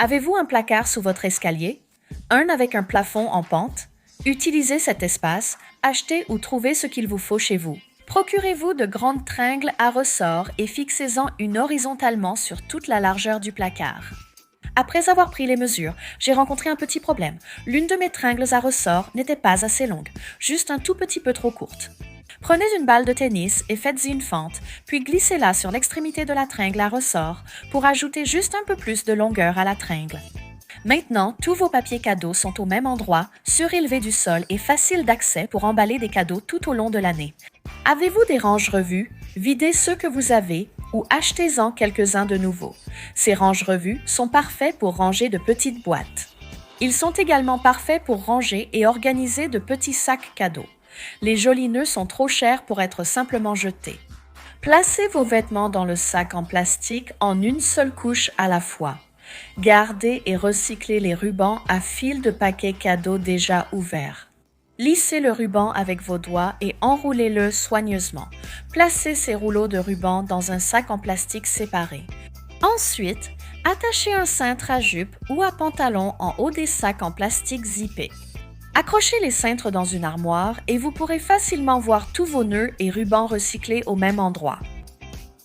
Avez-vous un placard sous votre escalier? Un avec un plafond en pente? Utilisez cet espace, achetez ou trouvez ce qu'il vous faut chez vous. Procurez-vous de grandes tringles à ressort et fixez-en une horizontalement sur toute la largeur du placard. Après avoir pris les mesures, j'ai rencontré un petit problème. L'une de mes tringles à ressort n'était pas assez longue, juste un tout petit peu trop courte. Prenez une balle de tennis et faites-y une fente, puis glissez-la sur l'extrémité de la tringle à ressort pour ajouter juste un peu plus de longueur à la tringle. Maintenant, tous vos papiers cadeaux sont au même endroit, surélevés du sol et faciles d'accès pour emballer des cadeaux tout au long de l'année. Avez-vous des ranges-revues? Videz ceux que vous avez ou achetez-en quelques-uns de nouveaux. Ces ranges-revues sont parfaits pour ranger de petites boîtes. Ils sont également parfaits pour ranger et organiser de petits sacs cadeaux. Les jolis nœuds sont trop chers pour être simplement jetés. Placez vos vêtements dans le sac en plastique en une seule couche à la fois. Gardez et recyclez les rubans à fil de paquets cadeaux déjà ouverts. Lissez le ruban avec vos doigts et enroulez-le soigneusement. Placez ces rouleaux de ruban dans un sac en plastique séparé. Ensuite, attachez un cintre à jupe ou à pantalon en haut des sacs en plastique zippés. Accrochez les cintres dans une armoire et vous pourrez facilement voir tous vos nœuds et rubans recyclés au même endroit.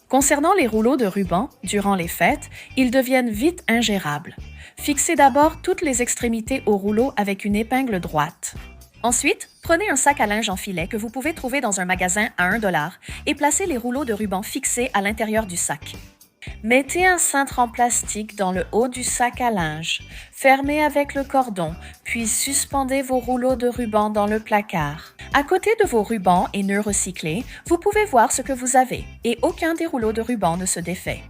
Concernant les rouleaux de ruban, durant les fêtes, ils deviennent vite ingérables. Fixez d'abord toutes les extrémités au rouleau avec une épingle droite. Ensuite, prenez un sac à linge en filet que vous pouvez trouver dans un magasin à 1 $ et placez les rouleaux de ruban fixés à l'intérieur du sac. Mettez un cintre en plastique dans le haut du sac à linge, fermez avec le cordon, puis suspendez vos rouleaux de ruban dans le placard. À côté de vos rubans et nœuds recyclés, vous pouvez voir ce que vous avez et aucun des rouleaux de ruban ne se défait.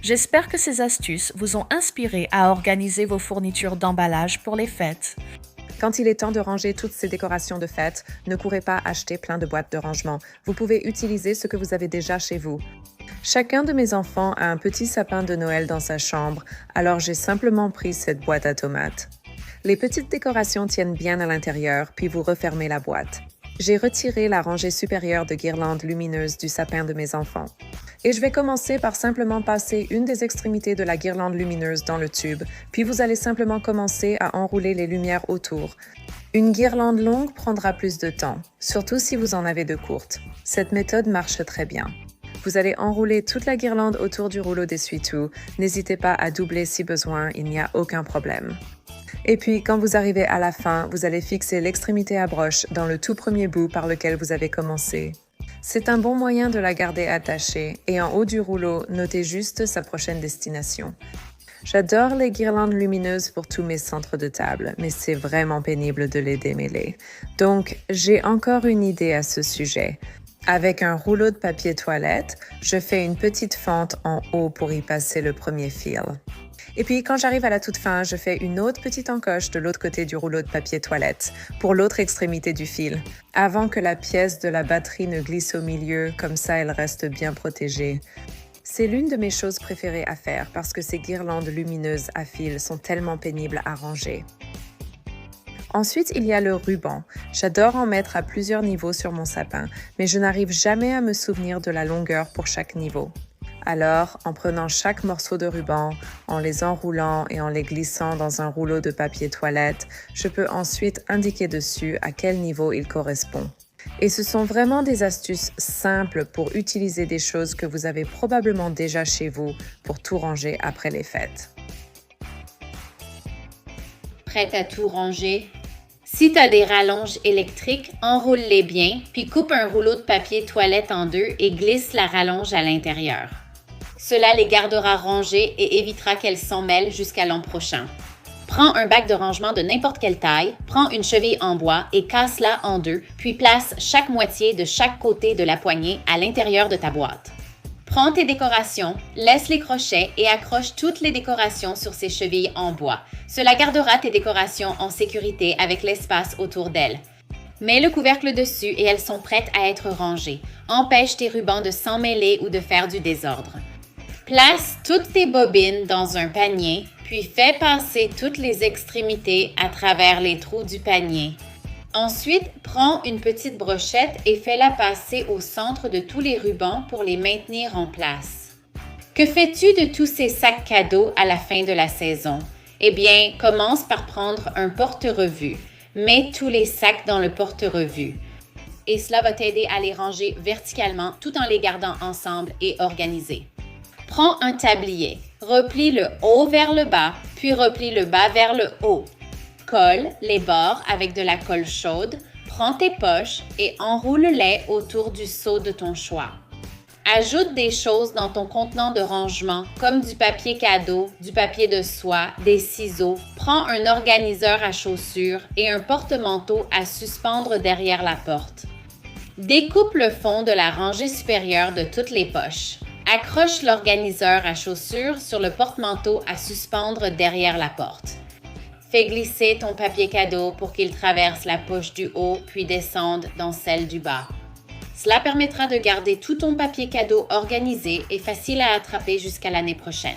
J'espère que ces astuces vous ont inspiré à organiser vos fournitures d'emballage pour les fêtes. Quand il est temps de ranger toutes ces décorations de fête, ne courez pas acheter plein de boîtes de rangement. Vous pouvez utiliser ce que vous avez déjà chez vous. Chacun de mes enfants a un petit sapin de Noël dans sa chambre, alors j'ai simplement pris cette boîte à tomates. Les petites décorations tiennent bien à l'intérieur, puis vous refermez la boîte. J'ai retiré la rangée supérieure de guirlandes lumineuses du sapin de mes enfants. Et je vais commencer par simplement passer une des extrémités de la guirlande lumineuse dans le tube, puis vous allez simplement commencer à enrouler les lumières autour. Une guirlande longue prendra plus de temps, surtout si vous en avez de courtes. Cette méthode marche très bien. Vous allez enrouler toute la guirlande autour du rouleau d'essuie-tout. N'hésitez pas à doubler si besoin, il n'y a aucun problème. Et puis, quand vous arrivez à la fin, vous allez fixer l'extrémité à broche dans le tout premier bout par lequel vous avez commencé. C'est un bon moyen de la garder attachée et en haut du rouleau, notez juste sa prochaine destination. J'adore les guirlandes lumineuses pour tous mes centres de table, mais c'est vraiment pénible de les démêler. Donc, j'ai encore une idée à ce sujet. Avec un rouleau de papier toilette, je fais une petite fente en haut pour y passer le premier fil. Et puis, quand j'arrive à la toute fin, je fais une autre petite encoche de l'autre côté du rouleau de papier toilette, pour l'autre extrémité du fil, avant que la pièce de la batterie ne glisse au milieu, comme ça elle reste bien protégée. C'est l'une de mes choses préférées à faire parce que ces guirlandes lumineuses à fil sont tellement pénibles à ranger. Ensuite, il y a le ruban. J'adore en mettre à plusieurs niveaux sur mon sapin, mais je n'arrive jamais à me souvenir de la longueur pour chaque niveau. Alors, en prenant chaque morceau de ruban, en les enroulant et en les glissant dans un rouleau de papier toilette, je peux ensuite indiquer dessus à quel niveau il correspond. Et ce sont vraiment des astuces simples pour utiliser des choses que vous avez probablement déjà chez vous pour tout ranger après les fêtes. Prête à tout ranger? Si tu as des rallonges électriques, enroule-les bien, puis coupe un rouleau de papier toilette en deux et glisse la rallonge à l'intérieur. Cela les gardera rangées et évitera qu'elles s'en mêlent jusqu'à l'an prochain. Prends un bac de rangement de n'importe quelle taille, prends une cheville en bois et casse-la en deux, puis place chaque moitié de chaque côté de la poignée à l'intérieur de ta boîte. Prends tes décorations, laisse les crochets et accroche toutes les décorations sur ces chevilles en bois. Cela gardera tes décorations en sécurité avec l'espace autour d'elles. Mets le couvercle dessus et elles sont prêtes à être rangées. Empêche tes rubans de s'emmêler ou de faire du désordre. Place toutes tes bobines dans un panier, puis fais passer toutes les extrémités à travers les trous du panier. Ensuite, prends une petite brochette et fais-la passer au centre de tous les rubans pour les maintenir en place. Que fais-tu de tous ces sacs cadeaux à la fin de la saison? Eh bien, commence par prendre un porte-revue. Mets tous les sacs dans le porte-revue. Et cela va t'aider à les ranger verticalement tout en les gardant ensemble et organisés. Prends un tablier. Replie le haut vers le bas, puis replie le bas vers le haut. Colle les bords avec de la colle chaude. Prends tes poches et enroule-les autour du seau de ton choix. Ajoute des choses dans ton contenant de rangement comme du papier cadeau, du papier de soie, des ciseaux. Prends un organiseur à chaussures et un porte-manteau à suspendre derrière la porte. Découpe le fond de la rangée supérieure de toutes les poches. Accroche l'organiseur à chaussures sur le porte-manteau à suspendre derrière la porte. Fais glisser ton papier cadeau pour qu'il traverse la poche du haut puis descende dans celle du bas. Cela permettra de garder tout ton papier cadeau organisé et facile à attraper jusqu'à l'année prochaine.